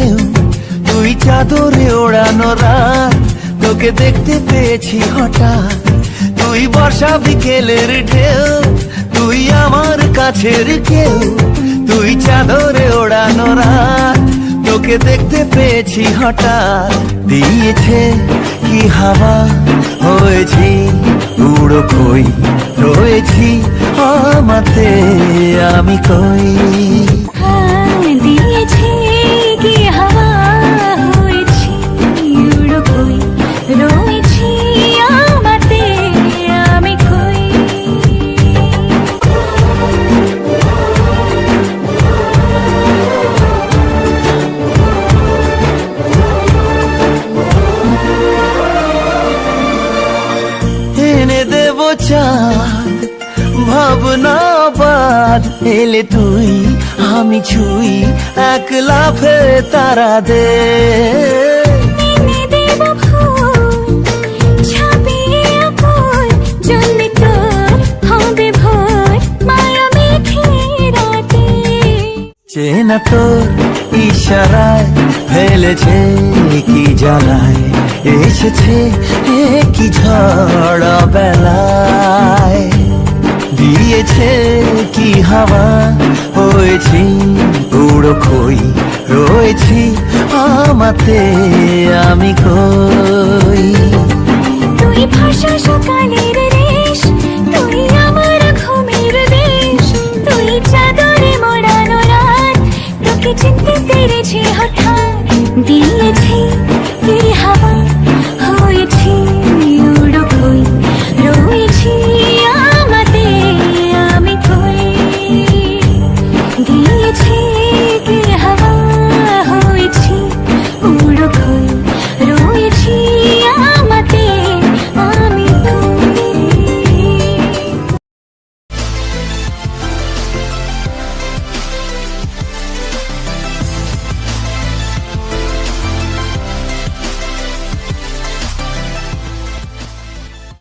ঢেউ, তুই চাদরে ওড়ানো রাত, তোকে দেখতে পেয়েছি হঠাৎ। তুই বর্ষা বিকেলের ঢেউ, তুই আমার কাছের কেউ, তুই চাদরে ওড়ানো রাত, তোকে দেখতে পেয়েছি হঠাৎ। দিয়েছে কি হাওয়া, হয়েছি উড়ো কই, রয়েছি আমাতে আমি কই। দিয়েছে কি হাওয়া, হয়েছি উড়ো কই, রয়েছি আমাতে আমি কই। এনে দেব চাঁদ ভাবনা বাদ, এলে তুই আমি ছুই এক লাফে তারা দে। এনে দেব ফুল, ছাপিয়ে ফুল, জন্মে তোর হবে ভোর, মায়া মেঘে রাতে। চেনা তোর ইশারায় ফেলেছে কি জ্বালায়, এসেছে কি ঝড় বেলায়। দিয়েছে কি হাওয়া, হয়েছি উড়ো কই, রয়েছি আমাতে আমি কই। তুই ভাষা সকালের রেশ, তুই আমার ঘুমের দেশ, তুই চাদরে মোড়ানো রাত, তোকে চিনতে পেরেছি হঠাৎ।